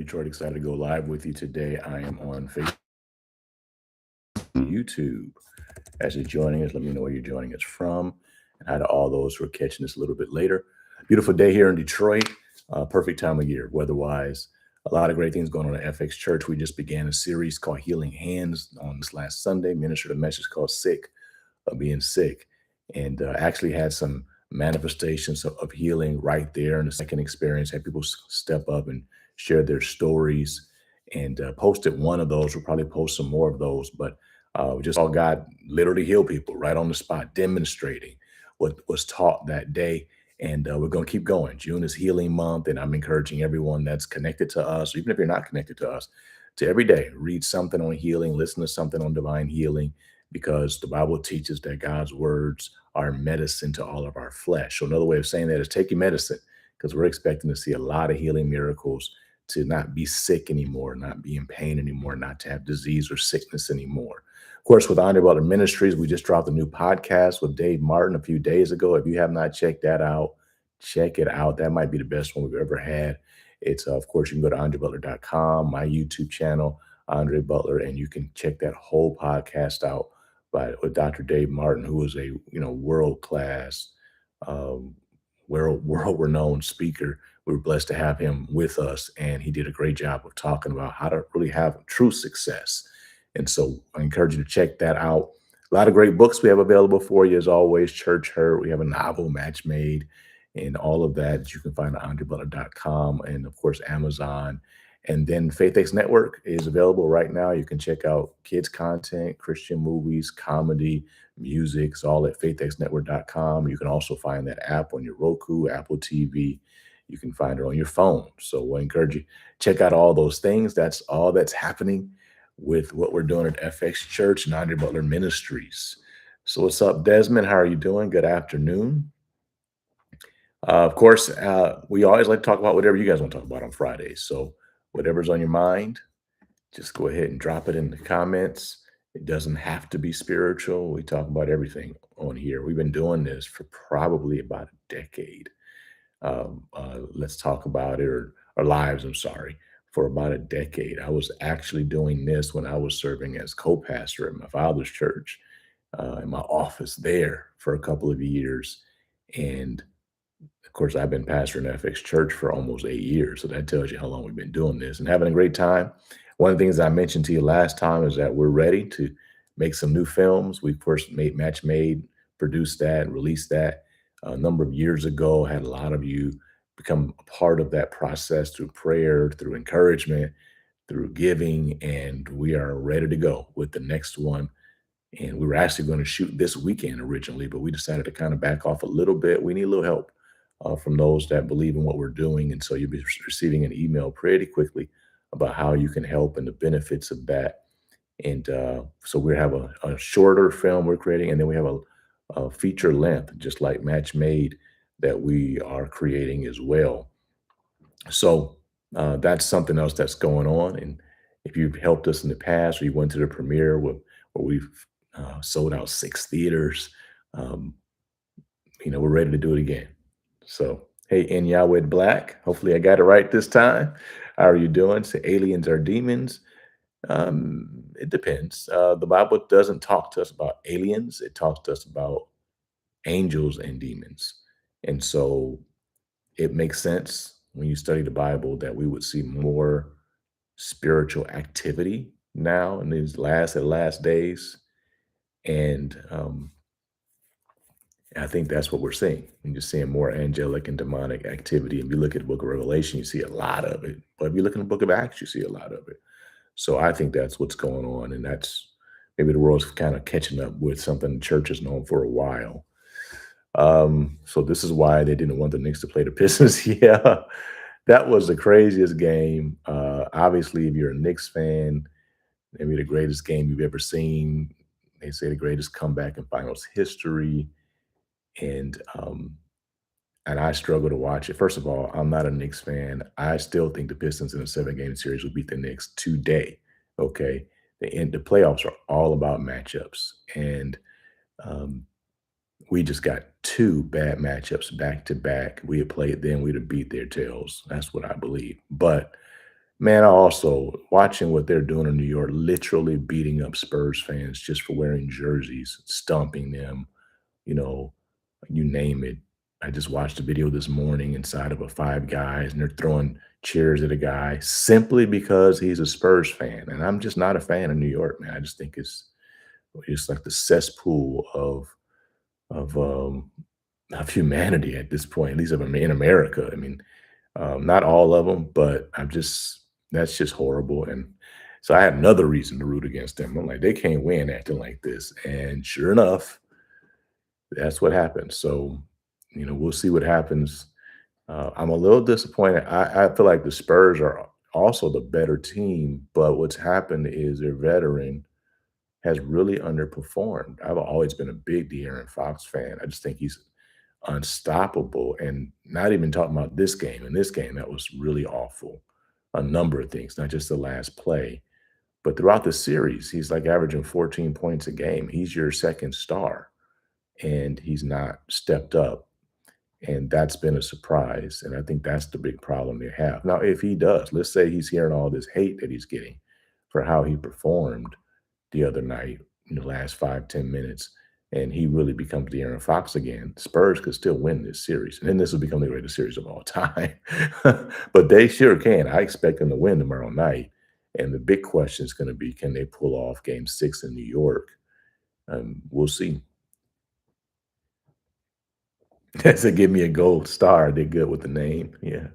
Detroit, excited to go live with you today. I am on Facebook, YouTube. As you're joining us, let me know where you're joining us from, and hi to all those who are catching this a little bit later. Beautiful day here in Detroit. Perfect time of year, weather-wise. A lot of great things going on at FX Church. We just began a series called Healing Hands on this last Sunday. Ministered a message called Sick of Being Sick, and actually had some manifestations of healing right there in the second experience. Had people step up and share their stories, and posted one of those. We'll probably post some more of those, but we just saw God literally heal people right on the spot, demonstrating what was taught that day. And we're going to keep going. June is Healing Month, and I'm encouraging everyone that's connected to us, even if you're not connected to us, to every day read something on healing, listen to something on divine healing, because the Bible teaches that God's words are medicine to all of our flesh. So another way of saying that is take your medicine, because we're expecting to see a lot of healing miracles, to not be sick anymore, not be in pain anymore, not to have disease or sickness anymore. Of course, with Andre Butler Ministries, we just dropped a new podcast with Dave Martin a few days ago. If you have not checked that out, check it out. That might be the best one we've ever had. It's, of course, you can go to andrebutler.com, my YouTube channel, Andre Butler, and you can check that whole podcast out with Dr. Dave Martin, who is a world class, um, world renowned speaker. We were blessed to have him with us, and he did a great job of talking about how to really have true success. And so I encourage you to check that out. A lot of great books we have available for you, as always. Church Hurt, we have a novel, Match Made, and all of that you can find at andrebutler.com, and of course Amazon. And then FaithX Network is available right now. You can check out kids content, Christian movies, comedy, music. It's all at faithxnetwork.com. You can also find that app on your Roku, Apple TV. You can find it on your phone. So I encourage you, check out all those things. That's all that's happening with what we're doing at FX Church and Andre Butler Ministries. So what's up, Desmond? How are you doing? Good afternoon. Of course, we always like to talk about whatever you guys want to talk about on Fridays. So whatever's on your mind, just go ahead and drop it in the comments. It doesn't have to be spiritual. We talk about everything on here. We've been doing this for probably about a decade. Let's talk about it, or our lives, I'm sorry, for about a decade. I was actually doing this when I was serving as co-pastor at my father's church, in my office there for a couple of years. And of course, I've been pastoring FX Church for almost 8 years. So that tells you how long we've been doing this and having a great time. One of the things I mentioned to you last time is that we're ready to make some new films. We first made Match Made, produced that, released that a number of years ago. Had a lot of you become a part of that process through prayer, through encouragement, through giving, and we are ready to go with the next one. And we were actually going to shoot this weekend originally, but we decided to kind of back off a little bit. We need a little help from those that believe in what we're doing. And so you'll be receiving an email pretty quickly about how you can help and the benefits of that. And so we have a shorter film we're creating, and then we have a feature length, just like Match Made, that we are creating as well. So that's something else that's going on. And if you've helped us in the past, or you went to the premiere where we've sold out 6 theaters, um, we're ready to do it again. So, hey, in Yahweh Black, hopefully I got it right this time. How are you doing? Say aliens are demons. It depends. The Bible doesn't talk to us about aliens. It talks to us about angels and demons. And so it makes sense when you study the Bible that we would see more spiritual activity now in these last days. And I think that's what we're seeing. You're just seeing more angelic and demonic activity. If you look at the book of Revelation, you see a lot of it. But if you look in the book of Acts, you see a lot of it. So I think that's what's going on. And that's maybe the world's kind of catching up with something the church has known for a while. So this is why they didn't want the Knicks to play the Pistons. Yeah, that was the craziest game. Obviously, if you're a Knicks fan, maybe the greatest game you've ever seen. They say the greatest comeback in finals history. And I struggle to watch it. First of all, I'm not a Knicks fan. I still think the Pistons in a 7-game series will beat the Knicks today. Okay, the playoffs are all about matchups, and um, we just got two bad matchups back to back. We had played them, we'd have beat their tails. That's what I believe. But Man, I also watching what they're doing in New York, literally beating up Spurs fans just for wearing jerseys, stomping them, you know, you name it. I just watched a video this morning inside of a Five Guys, and they're throwing chairs at a guy simply because he's a Spurs fan. And I'm just not a fan of New York, man. I just think it's like the cesspool of of humanity at this point, at least in America. I mean, not all of them, but I'm just that's just horrible. And so I had another reason to root against them. I'm like, they can't win acting like this. And sure enough, that's what happened. So, we'll see what happens. I'm a little disappointed. I feel like the Spurs are also the better team, but what's happened is their veteran has really underperformed. I've always been a big De'Aaron Fox fan. I just think he's unstoppable, and not even talking about this game. In this game, that was really awful. A number of things, not just the last play, but throughout the series, he's like averaging 14 points a game. He's your second star, and he's not stepped up. And that's been a surprise. And I think that's the big problem they have. Now, if he does, let's say he's hearing all this hate that he's getting for how he performed the other night in the last 5, 10 minutes, and he really becomes the Aaron Fox again, Spurs could still win this series. And then this will become the greatest series of all time. But they sure can. I expect them to win tomorrow night. And the big question is going to be, can they pull off game 6 in New York? We'll see. That's a give me a gold star. They're good with the name. Yeah.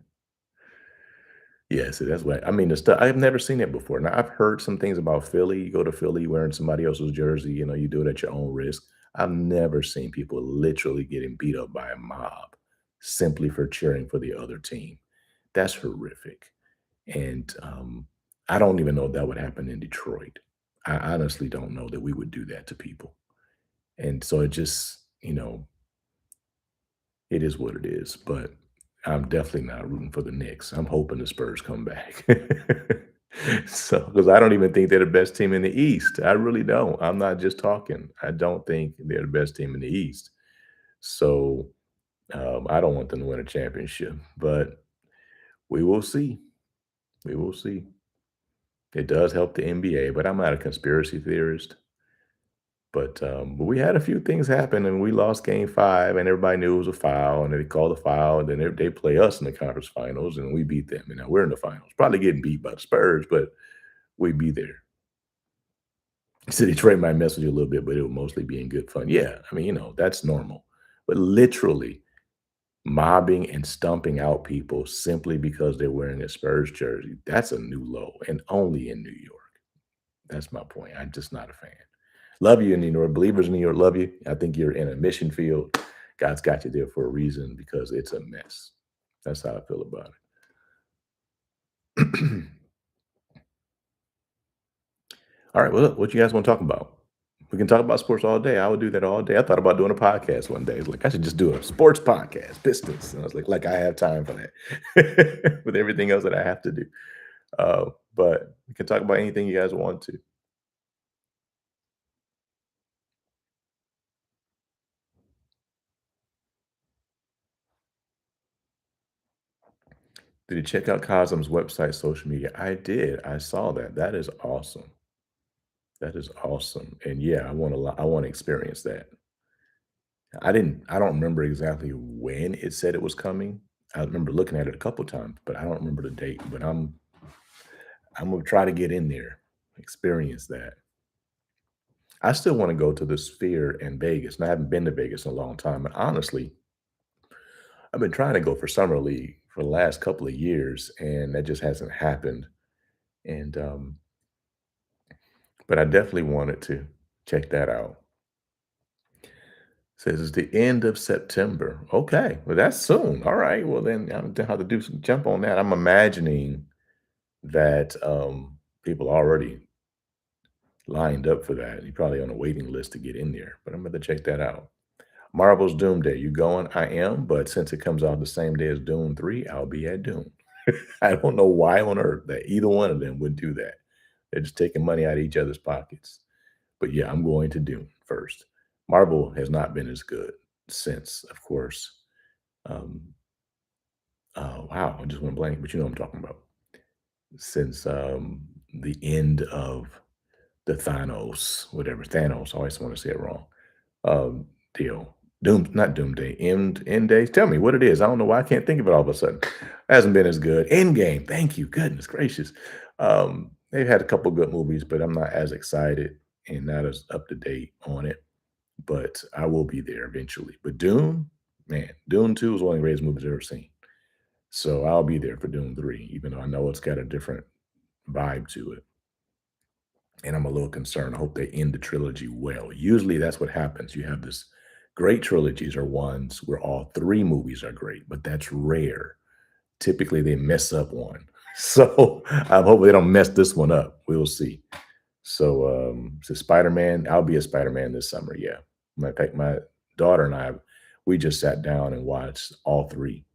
Yeah, so that's what I mean, the stuff I've never seen it before. Now I've heard some things about Philly. You go to Philly wearing somebody else's jersey, you do it at your own risk. I've never seen people literally getting beat up by a mob simply for cheering for the other team. That's horrific. And I don't even know if that would happen in Detroit. I honestly don't know that we would do that to people. And so it just, it is what it is, but I'm definitely not rooting for the Knicks. I'm hoping the Spurs come back. So, because I don't even think they're the best team in the East. I really don't. I'm not just talking. I don't think they're the best team in the East. So, I don't want them to win a championship, but we will see. We will see. It does help the NBA, but I'm not a conspiracy theorist. But we had a few things happen, and we lost game 5, and everybody knew it was a foul, and they called a foul, and then they play us in the conference finals, and we beat them, and now we're in the finals. Probably getting beat by the Spurs, but we be there. So Detroit might mess with you a little bit, but it will mostly be in good fun. Yeah, I mean, that's normal. But literally mobbing and stumping out people simply because they're wearing a Spurs jersey, that's a new low, and only in New York. That's my point. I'm just not a fan. Love you in New York. Believers in New York love you. I think you're in a mission field. God's got you there for a reason because it's a mess. That's how I feel about it. All right. Well, look, what you guys want to talk about? We can talk about sports all day. I would do that all day. I thought about doing a podcast one day. It's like I should just do a sports podcast, Pistons. And I was like I have time for that with everything else that I have to do. But we can talk about anything you guys want to. Did you check out Cosm's website, social media? I did. I saw that. That is awesome. That is awesome. And yeah, I want to experience that. I don't remember exactly when it said it was coming. I remember looking at it a couple times, but I don't remember the date. But I'm gonna try to get in there, experience that. I still want to go to the Sphere in Vegas. And I haven't been to Vegas in a long time. And honestly, I've been trying to go for Summer League for the last couple of years, and that just hasn't happened. And but I definitely wanted to check that out. Says it's the end of September. Okay, well that's soon. All right. Well then I'm gonna have to do some jump on that. I'm imagining that people already lined up for that. You're probably on a waiting list to get in there, but I'm gonna check that out. Marvel's Doomsday. You going? I am, but since it comes out the same day as Doom 3, I'll be at Doom. I don't know why on earth that either one of them would do that. They're just taking money out of each other's pockets. But yeah, I'm going to Dune first. Marvel has not been as good since, of course. Um, oh wow, I just went blank, but you know what I'm talking about. since the end of the Thanos, whatever Thanos. I always want to say it wrong. Um, deal. Doom, not Doomsday. End days. Tell me what it is. I don't know why I can't think of it all of a sudden. Hasn't been as good. Endgame. Thank you. Goodness gracious. They've had a couple good movies, but I'm not as excited and not as up to date on it. But I will be there eventually. But Doom, man, Doom 2 is one of the greatest movies I've ever seen. So I'll be there for Doom 3, even though I know it's got a different vibe to it. And I'm a little concerned. I hope they end the trilogy well. Usually that's what happens. You have this great trilogies are ones where all three movies are great, but that's rare. Typically they mess up one. So I'm hoping they don't mess this one up. We'll see. So Spider-Man, I'll be a Spider-Man this summer. Yeah. Matter of fact, my daughter and I, we just sat down and watched all three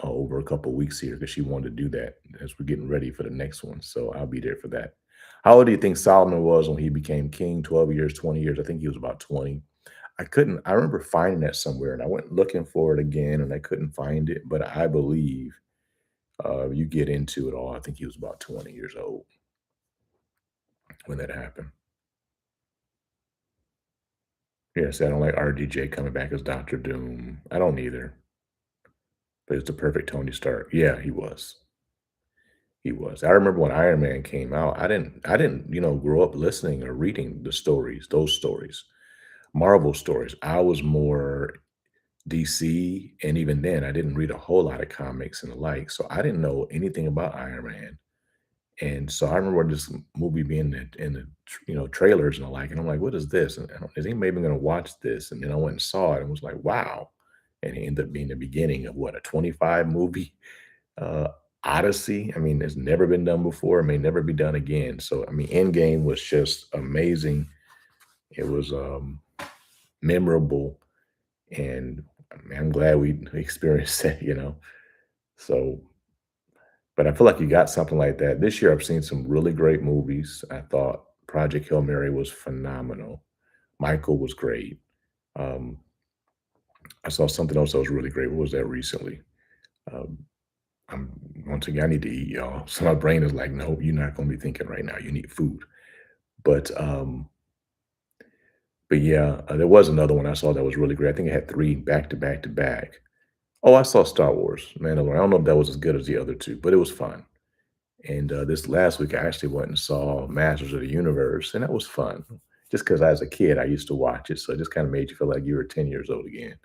over a couple weeks here because she wanted to do that as we're getting ready for the next one. So I'll be there for that. How old do you think Solomon was when he became king? 12 years, 20 years? I think he was about 20. I remember finding that somewhere and I went looking for it again and I couldn't find it, but I believe you get into it all. I think he was about 20 years old when that happened. Yes, I don't like RDJ coming back as Doctor Doom. I don't either, but it's the perfect Tony Stark. Yeah, he was. He was. I remember when Iron Man came out, I didn't grow up listening or reading the stories, those stories, Marvel stories. I was more DC, and even then, I didn't read a whole lot of comics and the like, so I didn't know anything about Iron Man. And so I remember this movie being in the trailers and the like, and I'm like, "What is this? And is anybody even gonna watch this?" And then I went and saw it and was like, "Wow!" And it ended up being the beginning of what a 25 movie uh, Odyssey. I mean, it's never been done before. It may never be done again. So I mean, Endgame was just amazing. It was memorable, and I mean, I'm glad we experienced that. So, but I feel like you got something like that this year. I've seen some really great movies. I thought Project Hail Mary was phenomenal. Michael was great. Um, I saw something else that was really great. What was that recently? Um, I'm once again, I need to eat, y'all. So my brain is like, "Nope, you're not gonna be thinking right now. You need food." But, um, but yeah, there was another one I saw that was really great. I think it had 3 back to back to back. Oh, I saw Star Wars, Mandalorian. I don't know if that was as good as the other 2, but it was fun. And, this last week, I actually went and saw Masters of the Universe, and that was fun. Just because as a kid, I used to watch it, so it just kinda made you feel like you were 10 years old again.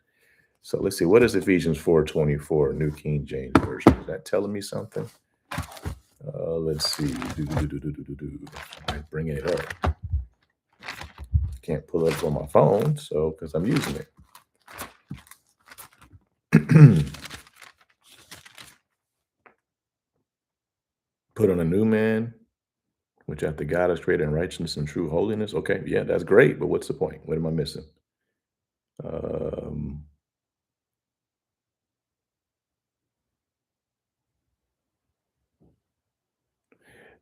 So let's see, what is Ephesians 4:24, New King James Version? Is that telling me something? Let's see. I might bring it up. Can't pull it up on my phone, so because I'm using it. Put on a new man, which after God has created in righteousness and true holiness. Okay, yeah, that's great, but what's the point? What am I missing? Um,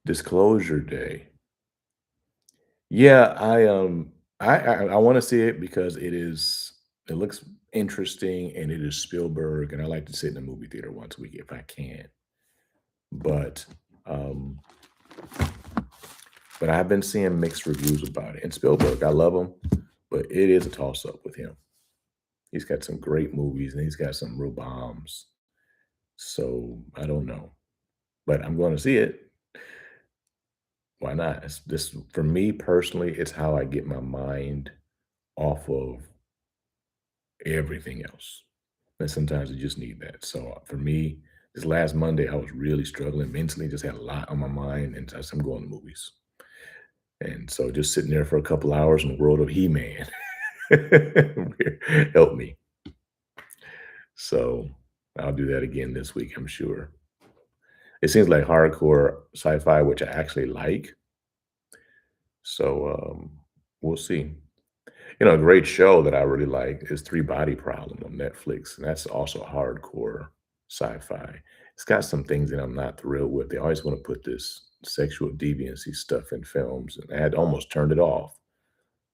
Disclosure Day. Yeah, I want to see it because it looks interesting and it is Spielberg and I like to sit in the movie theater once a week if I can. But um but I've been seeing mixed reviews about it. And Spielberg, I love him, but it is a toss up with him. He's got some great movies and he's got some real bombs. So I don't know, but I'm going to see it. Why not? It's this for me personally. It's how I get my mind off of everything else. And sometimes you just need that. So for me, this last Monday, I was really struggling mentally, just had a lot on my mind, and so I'm going to movies. And so just sitting there for a couple hours in the world of He-Man helped me. So I'll do that again this week, I'm sure. It seems like hardcore sci-fi, which I actually like. So we'll see. A great show that I really like is Three Body Problem on Netflix, and that's also hardcore sci-fi. It's got some things that I'm not thrilled with. They always want to put this sexual deviancy stuff in films, and I had almost turned it off.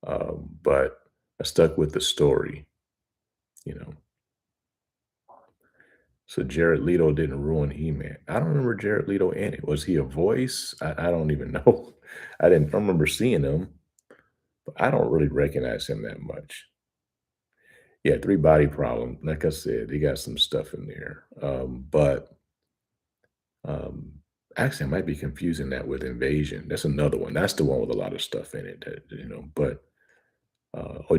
But I stuck with the story, you know. So Jared Leto didn't ruin He-Man. I don't remember Jared Leto in it. Was he a voice? I don't even know. I don't remember seeing him, but I don't really recognize him that much. Yeah, three body problem. Like I said, he got some stuff in there. But um, actually, I might be confusing that with Invasion. That's another one. That's the one with a lot of stuff in it. But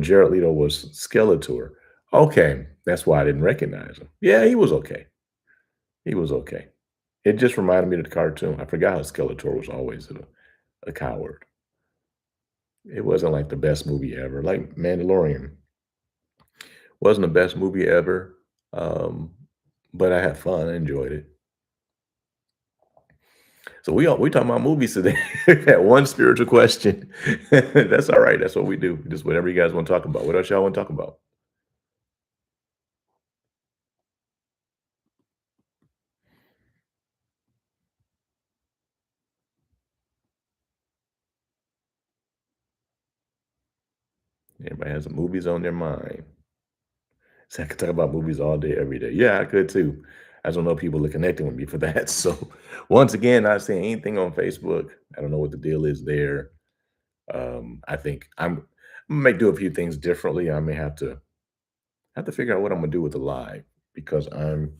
Jared Leto was Skeletor. Okay, that's why I didn't recognize him. Yeah, he was okay. He was okay. It just reminded me of the cartoon. I forgot how Skeletor was always a coward. It wasn't like the best movie ever. Like Mandalorian wasn't the best movie ever, um, but I had fun. I enjoyed it. So we talking about movies today. That one spiritual question. That's all right. That's what we do. Just whatever you guys want to talk about. What else y'all want to talk about? Everybody has some movies on their mind. So I could talk about movies all day, every day. Yeah, I could too. I just don't know if people are connecting with me for that. So once again, not saying anything on Facebook. I don't know what the deal is there. I think I may do a few things differently. I may have to figure out what I'm gonna do with the live because I'm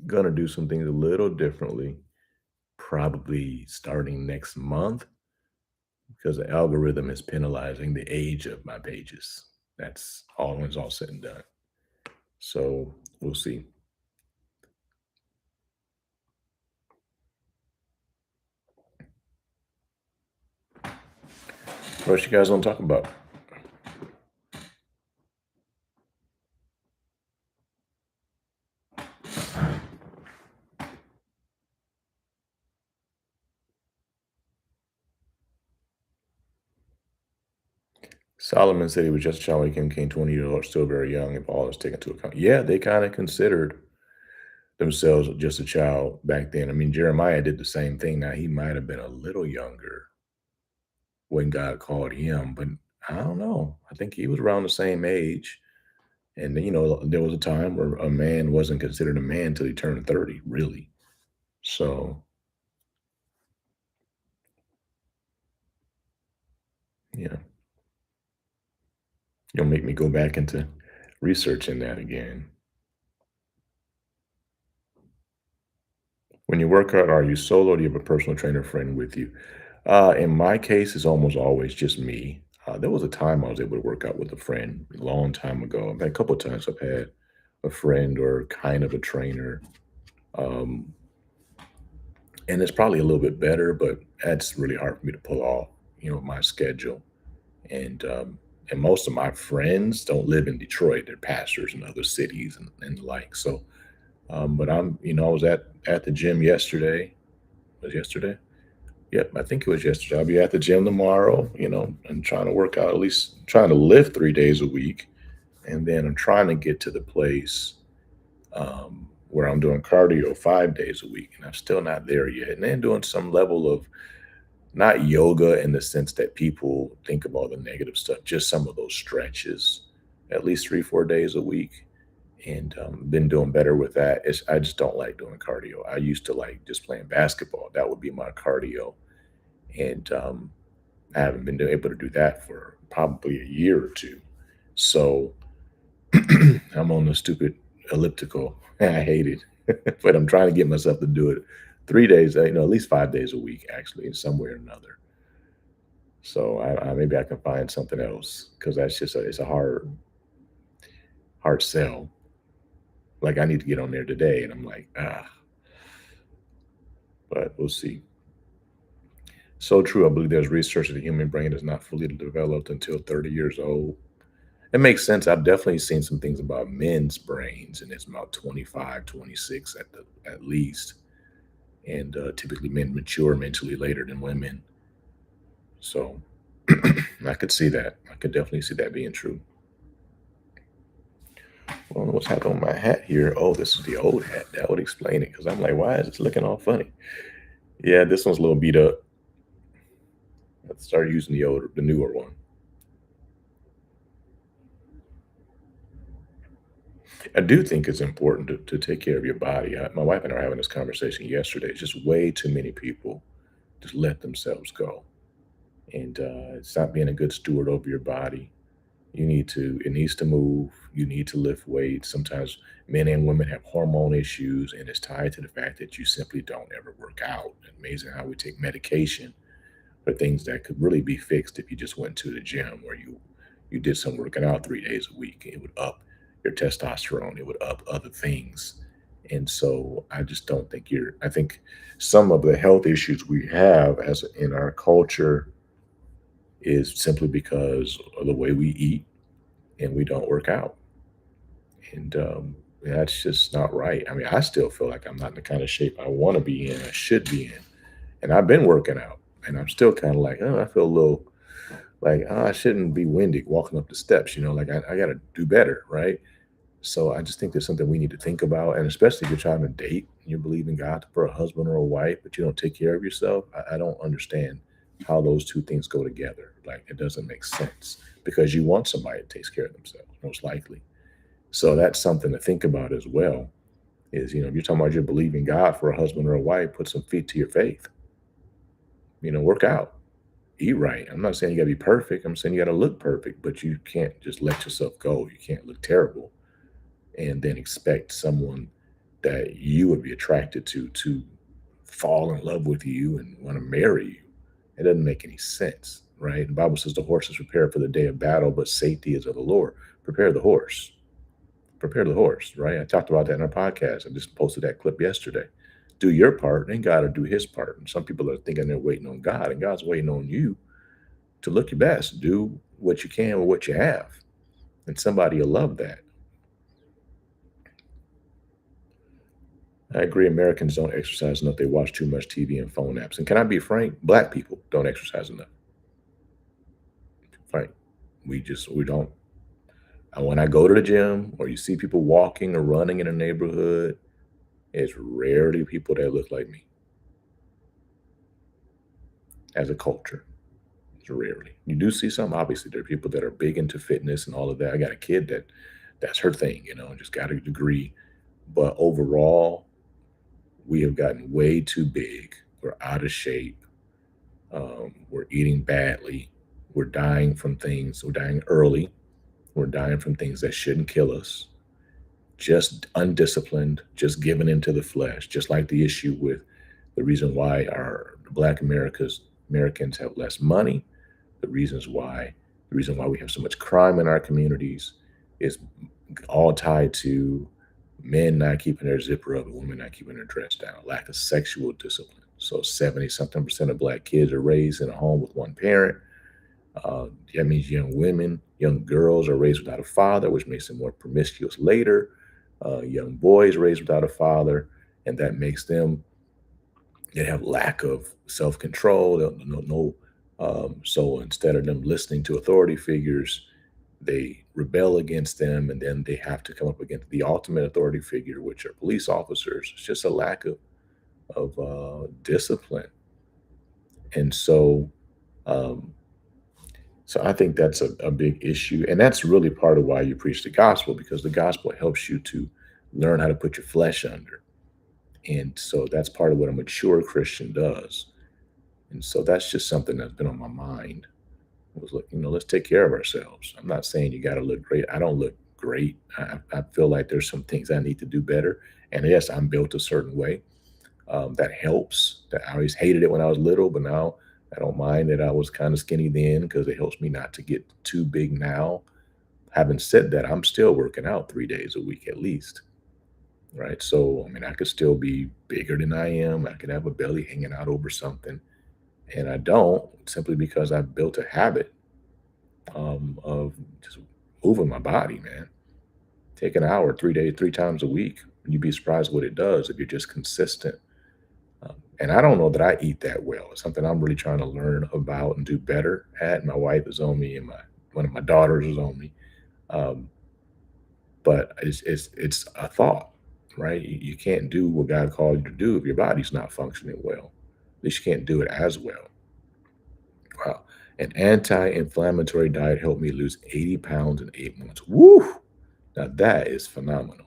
gonna do some things a little differently, probably starting next month because the algorithm is penalizing the age of my pages. That's all when it's all said and done. So we'll see. What you guys want to talk about? Solomon said he was just a child when he became 20 years old, still very young, if all is taken into account. Yeah, they kind of considered themselves just a child back then. I mean, Jeremiah did the same thing. Now, he might have been a little younger when God called him, but I don't know. I think he was around the same age. And, there was a time where a man wasn't considered a man until he turned 30, really. So, yeah, you'll make me go back into researching that again. When you work out, are you solo or do you have a personal trainer friend with you? In my case, it's almost always just me. There was a time I was able to work out with a friend a long time ago. I've had a couple of times I've had a friend or kind of a trainer. Um, and it's probably a little bit better, but that's really hard for me to pull off, my schedule. And most of my friends don't live in Detroit. They're pastors in other cities and the like. So, but I was at the gym yesterday. Was it yesterday? Yep, I think it was yesterday. I'll be at the gym tomorrow, and trying to work out, at least trying to lift 3 days a week. And then I'm trying to get to the place where I'm doing cardio 5 days a week. And I'm still not there yet. And then doing some level of not yoga in the sense that people think of all the negative stuff, just some of those stretches, at least 3, 4 days a week. And been doing better with that. I just don't like doing cardio. I used to like just playing basketball. That would be my cardio. And I haven't been able to do that for probably a year or two. So I'm on the stupid elliptical. I hate it, but I'm trying to get myself to do it 3 days, at least 5 days a week, actually, in some way or another. So maybe I can find something else because that's just it's a hard sell. Like I need to get on there today, and I'm like, but we'll see. So true. I believe there's research that the human brain is not fully developed until 30 years old. It makes sense. I've definitely seen some things about men's brains, and it's about 25, 26 at least. And typically men mature mentally later than women. So I could see that. I could definitely see that being true. Well, what's happening with my hat here? Oh, this is the old hat. That would explain it because I'm like, why is it looking all funny? Yeah, this one's a little beat up. I started using the newer one. I do think it's important to take care of your body. My wife and I were having this conversation yesterday. It's just way too many people just let themselves go. And it's not being a good steward over your body. It needs to move. You need to lift weights. Sometimes men and women have hormone issues, and it's tied to the fact that you simply don't ever work out. Amazing how we take medication for things that could really be fixed if you just went to the gym or you did some working out 3 days a week. It would up your testosterone. It would up other things. And so I just don't think I think some of the health issues we have as in our culture is simply because of the way we eat and we don't work out. And that's just not right. I mean, I still feel like I'm not in the kind of shape I want to be in, I should be in. And I've been working out and I'm still kind of like, oh, I feel a little like, oh, I shouldn't be winded walking up the steps, like I got to do better. Right. So I just think there's something we need to think about. And especially if you're trying to date and you believe in God for a husband or a wife, but you don't take care of yourself, I don't understand how those two things go together. Like it doesn't make sense because you want somebody that takes care of themselves, most likely. So that's something to think about as well. Is if you're talking about you believe in God for a husband or a wife, put some feet to your faith. Work out, eat right. I'm not saying you got to be perfect. I'm saying you got to look perfect, but you can't just let yourself go. You can't look terrible and then expect someone that you would be attracted to fall in love with you and want to marry you. It doesn't make any sense, right? The Bible says the horse is prepared for the day of battle, but safety is of the Lord. Prepare the horse. Prepare the horse, right? I talked about that in our podcast. I just posted that clip yesterday. Do your part, and God will do his part. And some people are thinking they're waiting on God, and God's waiting on you to look your best. Do what you can with what you have. And somebody will love that. I agree. Americans don't exercise enough. They watch too much TV and phone apps. And can I be frank? Black people don't exercise enough. Frank, we don't. And when I go to the gym or you see people walking or running in a neighborhood, it's rarely people that look like me as a culture. It's rarely. You do see some, obviously, there are people that are big into fitness and all of that. I got a kid that's her thing, just got a degree. But overall, we have gotten way too big. We're out of shape. We're eating badly. We're dying from things. We're dying early. We're dying from things that shouldn't kill us. Just undisciplined, just giving into the flesh. Just like the issue with the reason why our Black Americans have less money. The reason why we have so much crime in our communities is all tied to men not keeping their zipper up and women not keeping their dress down, lack of sexual discipline. So 70 something percent of Black kids are raised in a home with one parent. That means young girls are raised without a father, which makes them more promiscuous later. Young boys raised without a father, and that makes them, they have lack of self-control. So instead of them listening to authority figures, they rebel against them, and then they have to come up against the ultimate authority figure, which are police officers. It's just a lack of discipline, and um, so I think that's a big issue, and that's really part of why you preach the gospel, because the gospel helps you to learn how to put your flesh under, and so that's part of what a mature Christian does, and so that's just something that's been on my mind. Was like, let's take care of ourselves. I'm not saying you got to look great. I don't look great. I feel like there's some things I need to do better. And yes, I'm built a certain way. That helps. That I always hated it when I was little, but now I don't mind that I was kind of skinny then because it helps me not to get too big now. Having said that, I'm still working out 3 days a week at least. Right. So, I mean, I could still be bigger than I am. I could have a belly hanging out over something. And I don't, simply because I've built a habit of just moving my body, man. Take an hour, 3 days, 3 times a week. You'd be surprised what it does if you're just consistent. And I don't know that I eat that well. It's something I'm really trying to learn about and do better at. My wife is on me, and one of my daughters is on me. Um, but it's a thought, right? You can't do what God called you to do if your body's not functioning well. At least you can't do it as well. Wow. An anti-inflammatory diet helped me lose 80 pounds in 8 months. Woo! Now that is phenomenal.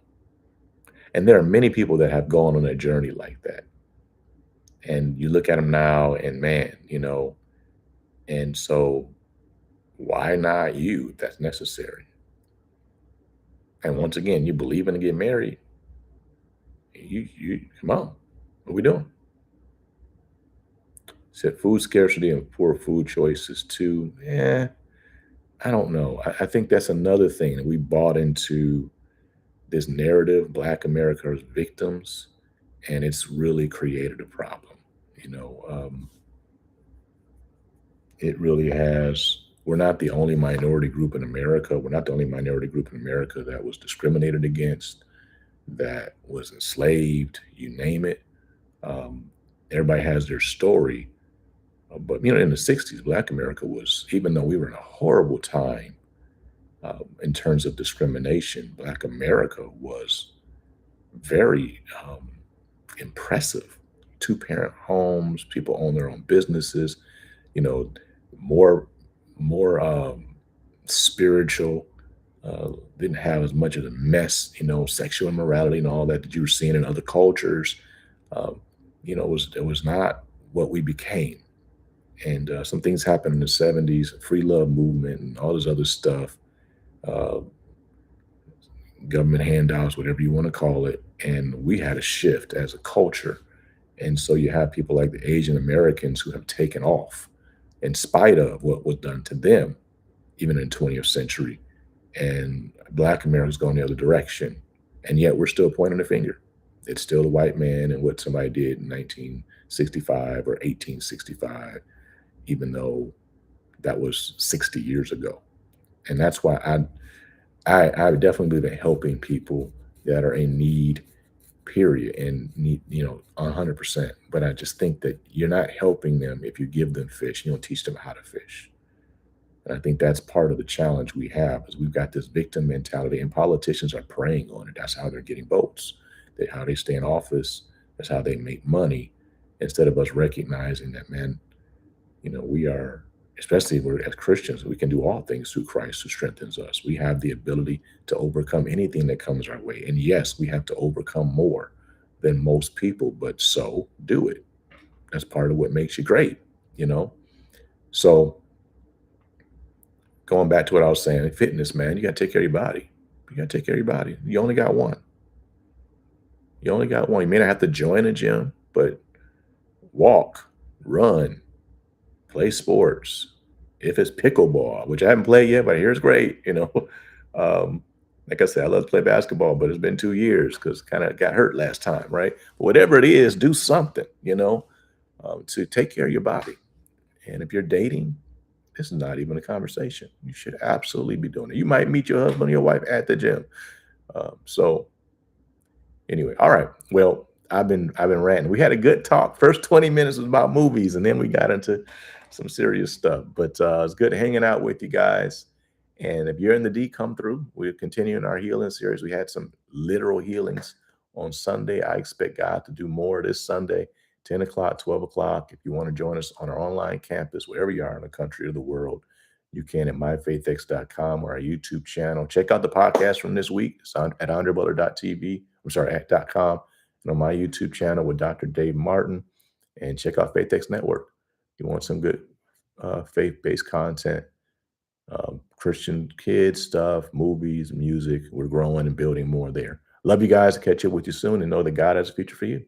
And there are many people that have gone on a journey like that. And you look at them now and man, and so why not you if that's necessary? And once again, you believe in to get married, you come on. What we doing? Said food scarcity and poor food choices too. Yeah, I don't know. I think that's another thing that we bought into this narrative, Black America as victims, and it's really created a problem. You know, it really has. We're not the only minority group in America. We're not the only minority group in America that was discriminated against, that was enslaved, you name it. Um, Everybody has their story. But, in the 60s, Black America was, even though we were in a horrible time in terms of discrimination, Black America was very impressive. Two-parent homes, people own their own businesses, you know, more more spiritual, didn't have as much of the mess, sexual immorality and all that you were seeing in other cultures. Um, it was not what we became. And some things happened in the 70s, free love movement and all this other stuff, uh, government handouts, whatever you want to call it. And we had a shift as a culture. And so you have people like the Asian Americans who have taken off in spite of what was done to them, even in the 20th century. And Black America's going the other direction. And yet we're still pointing a finger. It's still the white man and what somebody did in 1965 or 1865, even though that was 60 years ago. And that's why I definitely believe in helping people that are in need, period, and need, 100%. But I just think that you're not helping them if you give them fish. You don't teach them how to fish. And I think that's part of the challenge we have is we've got this victim mentality, and politicians are preying on it. That's how they're getting votes. How they stay in office. That's how they make money. Instead of us recognizing that, man, we are, especially if we're as Christians, we can do all things through Christ who strengthens us. We have the ability to overcome anything that comes our way. And yes, we have to overcome more than most people, but so do it. That's part of what makes you great, you know? So going back to what I was saying, fitness, man, you got to take care of your body. You got to take care of your body. You only got one. You only got one. You may not have to join a gym, but walk, run, play sports. If it's pickleball, which I haven't played yet, but I hear it's great. Um, like I said, I love to play basketball, but it's been 2 years because kind of got hurt last time, right? But whatever it is, do something, to take care of your body. And if you're dating, this is not even a conversation. You should absolutely be doing it. You might meet your husband or your wife at the gym. So anyway, all right. Well, I've been ranting. We had a good talk. First 20 minutes was about movies, and then we got into some serious stuff. But it's good hanging out with you guys. And if you're in the D, come through. We're continuing our healing series. We had some literal healings on Sunday. I expect God to do more this Sunday, 10 o'clock, 12 o'clock. If you want to join us on our online campus, wherever you are in the country or the world, you can at myfaithx.com or our YouTube channel. Check out the podcast from this week. It's on at andrebutler.tv. I'm sorry, at .com. And on my YouTube channel with Dr. Dave Martin. And check out FaithX Network. You want some good faith-based content, Christian kids stuff, movies, music. We're growing and building more there. Love you guys. Catch up with you soon and know that God has a future for you.